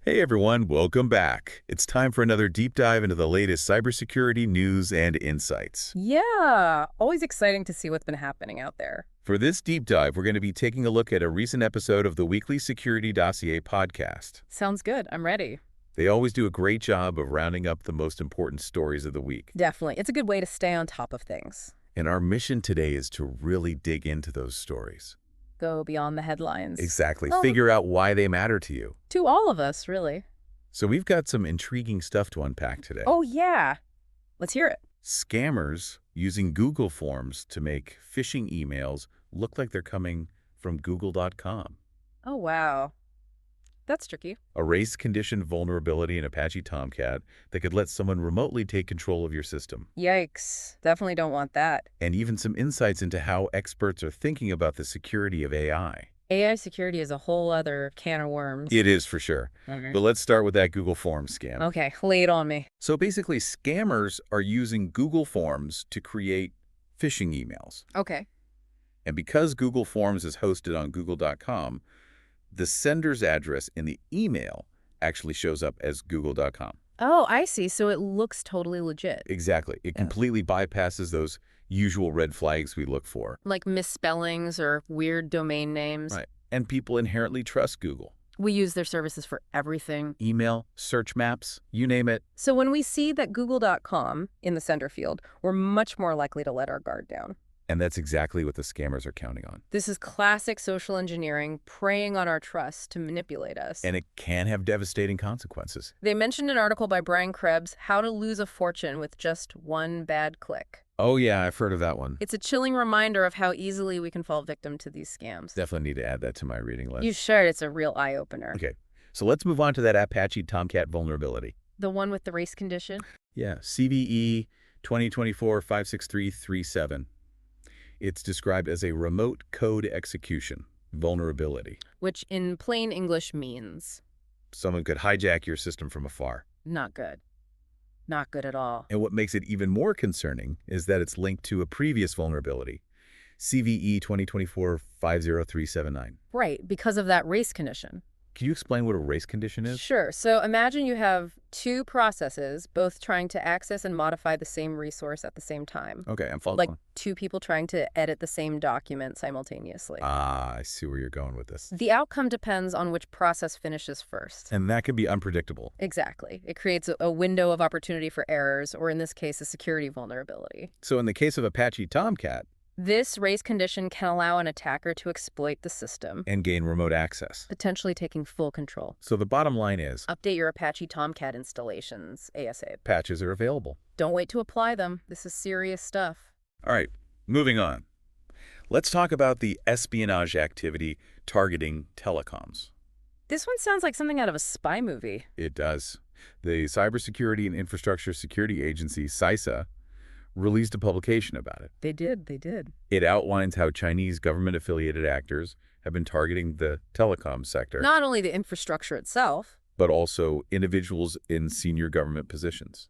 Hey everyone, welcome back. It's time for another deep dive into the latest cybersecurity news and insights. Yeah, always exciting to see what's been happening out there. For this deep dive, we're going to be taking a look at a recent episode of the Weekly Security Dossier podcast. Sounds good. I'm ready. They always do a great job of rounding up the most important stories of the week. Definitely. It's a good way to stay on top of things. And our mission today is to really dig into those stories. Go beyond the headlines. Exactly. Well, Figure out why they matter to you. to all of us, really. So we've got some intriguing stuff to unpack today. Oh, yeah. Let's hear it. Scammers using Google Forms to make phishing emails look like they're coming from Google.com. Oh, wow. That's tricky. A race-conditioned vulnerability in Apache Tomcat that could let someone remotely take control of your system. Yikes. Definitely don't want that. And even some insights into how experts are thinking about the security of AI. AI security is a whole other can of worms. It is for sure. Okay. But let's start with that Google Forms scam. Okay, lay it on me. So basically, scammers are using Google Forms to create phishing emails. Okay. And because Google Forms is hosted on Google.com, the sender's address in the email actually shows up as Google.com. Oh, I see. So it looks totally legit. Exactly. It Yeah. completely bypasses those usual red flags we look for. Like misspellings or weird domain names. Right. And people inherently trust Google. We use their services for everything. Email, search maps, you name it. So when we see that Google.com in the sender field, we're much more likely to let our guard down. And that's exactly what the scammers are counting on. This is classic social engineering, preying on our trust to manipulate us. And it can have devastating consequences. They mentioned an article by Brian Krebs, How to Lose a Fortune with Just One Bad Click. Oh yeah, I've heard of that one. It's a chilling reminder of how easily we can fall victim to these scams. Definitely need to add that to my reading list. You should. It's a real eye-opener. Okay, so let's move on to that Apache Tomcat vulnerability. The one with the race condition? Yeah, CVE 2024-56337. It's described as a remote code execution vulnerability. Which in plain English means Someone could hijack your system from afar. not good. Not good at all. And what makes it even more concerning is that it's linked to a previous vulnerability, CVE 2024-50379. Right, because of that race condition. Can you explain what a race condition is? Sure. So imagine you have two processes, both trying to access and modify the same resource at the same time. Okay, I'm following. Like two people trying to edit the same document simultaneously. Ah, I see where you're going with this. The outcome depends on which process finishes first. And that can be unpredictable. Exactly. It creates a window of opportunity for errors, or in this case, a security vulnerability. So in the case of Apache Tomcat, This race condition can allow an attacker to exploit the system, and gain remote access. potentially taking full control. So the bottom line is, Update your Apache Tomcat installations ASAP. patches are available. Don't wait to apply them. This is serious stuff. All right, moving on. Let's talk about the espionage activity targeting telecoms. This one sounds like something out of a spy movie. It does. The Cybersecurity and Infrastructure Security Agency, CISA, released a publication about it. They did. It outlines how Chinese government-affiliated actors have been targeting the telecom sector, Not only the infrastructure itself. but also individuals in senior government positions.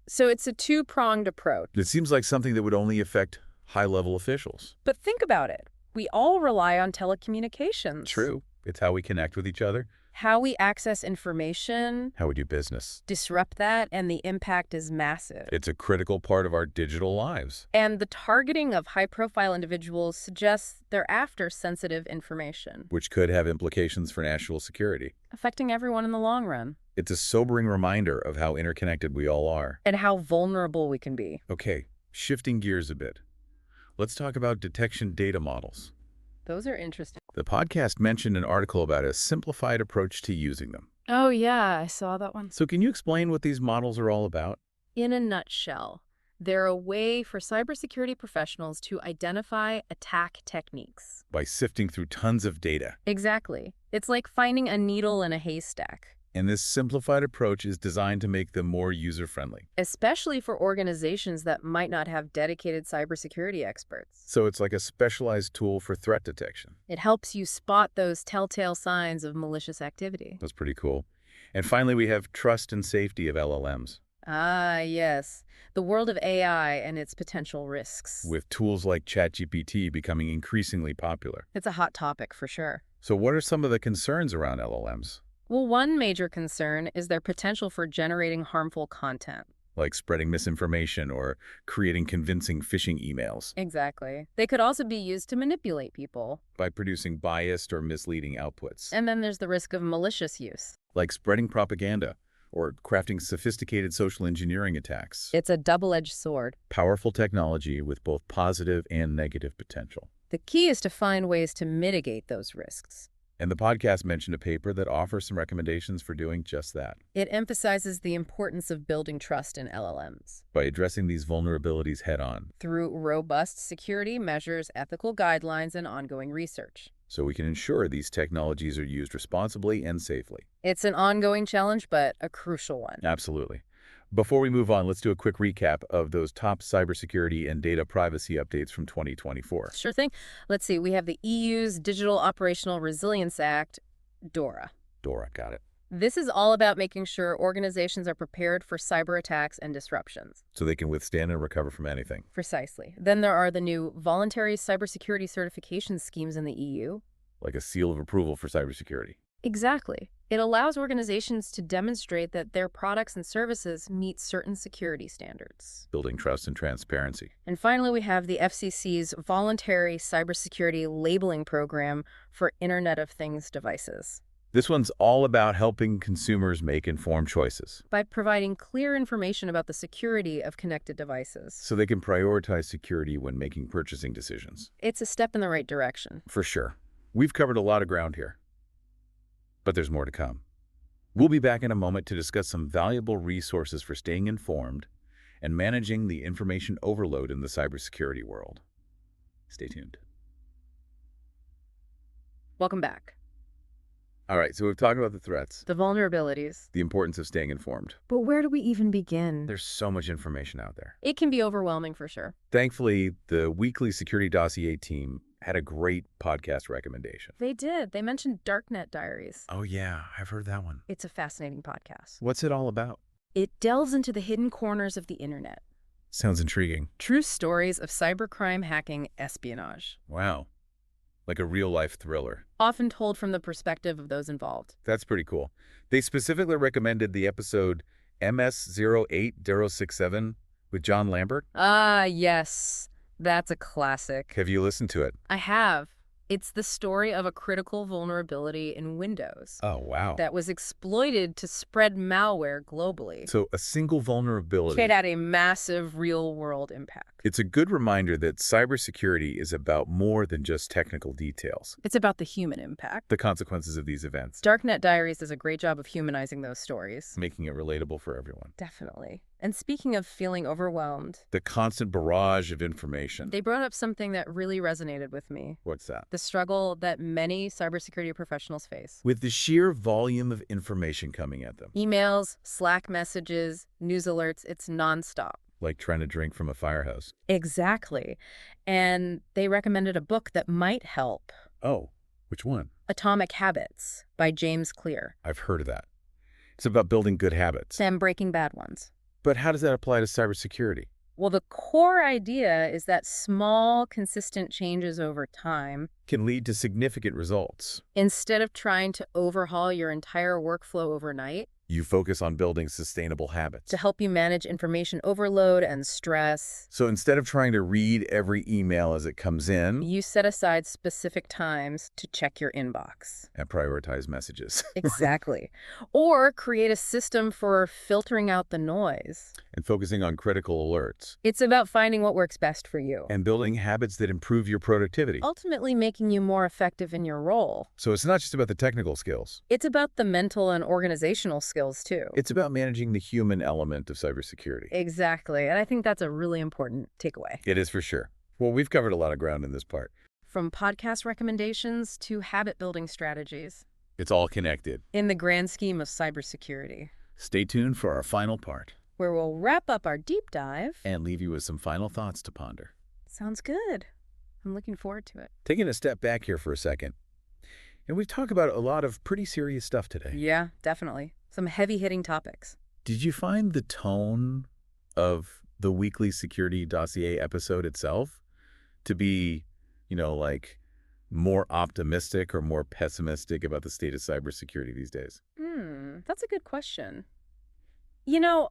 So it's a two-pronged approach. It seems like something that would only affect high-level officials. But think about it. We all rely on telecommunications. True. It's how we connect with each other, How we access information, how we do business. disrupt that, and the impact is massive. It's a critical part of our digital lives. And the targeting of high-profile individuals suggests they're after sensitive information, Which could have implications for national security. affecting everyone in the long run, It's a sobering reminder of how interconnected we all are. and how vulnerable we can be. Okay, shifting gears a bit. Let's talk about detection data models. Those are interesting. The podcast mentioned an article about a simplified approach to using them. Oh, yeah, I saw that one. So can you explain what these models are all about? In a nutshell, they're a way for cybersecurity professionals to identify attack techniques. By sifting through tons of data. Exactly. It's like finding a needle in a haystack. And this simplified approach is designed to make them more user-friendly. Especially for organizations that might not have dedicated cybersecurity experts. So it's like a specialized tool for threat detection. It helps you spot those telltale signs of malicious activity. That's pretty cool. And finally, we have trust and safety of LLMs. Ah, yes. The world of AI and its potential risks. With tools like ChatGPT becoming increasingly popular. It's a hot topic for sure. So what are some of the concerns around LLMs? Well, one major concern is their potential for generating harmful content. like spreading misinformation or creating convincing phishing emails Exactly. They could also be used to manipulate people. by producing biased or misleading outputs, And then there's the risk of malicious use. like spreading propaganda or crafting sophisticated social engineering attacks. It's a double-edged sword. Powerful technology with both positive and negative potential. The key is to find ways to mitigate those risks. And the podcast mentioned a paper that offers some recommendations for doing just that. It emphasizes the importance of building trust in LLMs By addressing these vulnerabilities head-on, through robust security measures, ethical guidelines, and ongoing research. so we can ensure these technologies are used responsibly and safely. It's an ongoing challenge, but a crucial one. Absolutely. Before we move on, let's do a quick recap of those top cybersecurity and data privacy updates from 2024. Sure thing. Let's see. We have the EU's Digital Operational Resilience Act, DORA. Dora, got it. This is all about making sure organizations are prepared for cyber attacks and disruptions. So they can withstand and recover from anything. Precisely. Then there are the new voluntary cybersecurity certification schemes in the EU. Like a seal of approval for cybersecurity. Exactly. It allows organizations to demonstrate that their products and services meet certain security standards. Building trust and transparency. And finally, we have the FCC's voluntary cybersecurity labeling program for Internet of Things devices. This one's all about helping consumers make informed choices, By providing clear information about the security of connected devices. so they can prioritize security when making purchasing decisions. It's a step in the right direction. For sure. We've covered a lot of ground here, but there's more to come. We'll be back in a moment to discuss some valuable resources for staying informed and managing the information overload in the cybersecurity world. Stay tuned. Welcome back. All right, so we've talked about the threats, The vulnerabilities. the importance of staying informed. But where do we even begin? There's so much information out there. It can be overwhelming for sure. Thankfully, the Weekly Security Dossier team had a great podcast recommendation. They did. They mentioned Darknet Diaries. Oh yeah, I've heard that one. It's a fascinating podcast. What's it all about? It delves into the hidden corners of the internet. Sounds intriguing. True stories of cybercrime, hacking, espionage. Wow. Like a real-life thriller. Often told from the perspective of those involved. That's pretty cool. They specifically recommended the episode MS-08067 with John Lambert. Ah, yes. That's a classic. Have you listened to it? I have. It's the story of a critical vulnerability in Windows Oh, wow. that was exploited to spread malware globally. So a single vulnerability. It had a massive real-world impact. It's a good reminder that cybersecurity is about more than just technical details. It's about the human impact. The consequences of these events, Darknet Diaries does a great job of humanizing those stories. making it relatable for everyone. Definitely. And speaking of feeling overwhelmed, The constant barrage of information. they brought up something that really resonated with me. What's that? The struggle that many cybersecurity professionals face. With the sheer volume of information coming at them, Emails, Slack messages, news alerts, it's nonstop. like trying to drink from a fire hose. Exactly. And they recommended a book that might help. Oh, which one? Atomic Habits by James Clear. I've heard of that. It's about building good habits. And breaking bad ones. But how does that apply to cybersecurity? Well, the core idea is that small, consistent changes over time, Can lead to significant results. instead of trying to overhaul your entire workflow overnight, You focus on building sustainable habits. to help you manage information overload and stress, So instead of trying to read every email as it comes in you set aside specific times to check your inbox. and prioritize messages Exactly. Or create a system for filtering out the noise. and focusing on critical alerts It's about finding what works best for you, and building habits that improve your productivity. ultimately making you more effective in your role. So it's not just about the technical skills. It's about the mental and organizational skills, too. It's about managing the human element of cybersecurity. Exactly. And I think that's a really important takeaway. It is for sure. Well, we've covered a lot of ground in this part. From podcast recommendations to habit-building strategies It's all connected. in the grand scheme of cybersecurity, Stay tuned for our final part where we'll wrap up our deep dive. and leave you with some final thoughts to ponder. Sounds good. I'm looking forward to it. Taking a step back here for a second, and we've talked about a lot of pretty serious stuff today. Yeah, definitely. Some heavy-hitting topics. Did you find the tone of the Weekly Security Dossier episode itself to be, like more optimistic or more pessimistic about the state of cybersecurity these days? That's a good question. You know,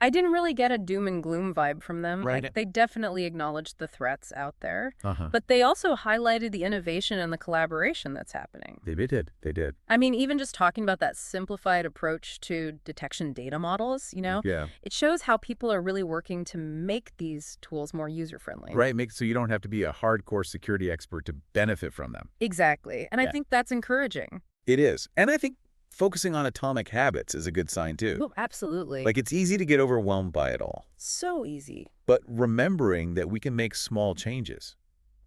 I didn't really get a doom and gloom vibe from them. Right. They definitely acknowledged the threats out there, Uh-huh. but they also highlighted the innovation and the collaboration that's happening. They did. They did. I mean, even just talking about that simplified approach to detection data models, Yeah. it shows how people are really working to make these tools more user-friendly. Right. Make so you don't have to be a hardcore security expert to benefit from them. Exactly. And I Yeah. think that's encouraging. It is. And I think focusing on atomic habits is a good sign too. Oh, absolutely. Like, it's easy to get overwhelmed by it all. So easy. But remembering that we can make small changes,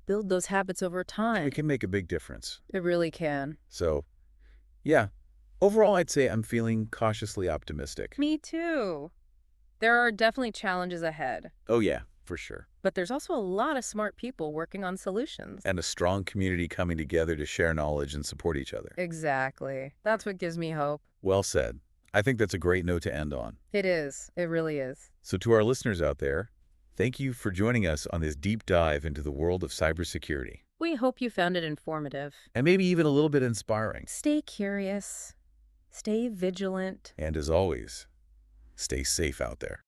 Build those habits over time. it can make a big difference. It really can. So, yeah, overall, I'd say I'm feeling cautiously optimistic. Me too. There are definitely challenges ahead, Oh, yeah, for sure. but there's also a lot of smart people working on solutions. And a strong community coming together to share knowledge and support each other. Exactly. That's what gives me hope. Well said. I think that's a great note to end on. It is. It really is. So to our listeners out there, thank you for joining us on this deep dive into the world of cybersecurity. We hope you found it informative. And maybe even a little bit inspiring. Stay curious. Stay vigilant. And as always, stay safe out there.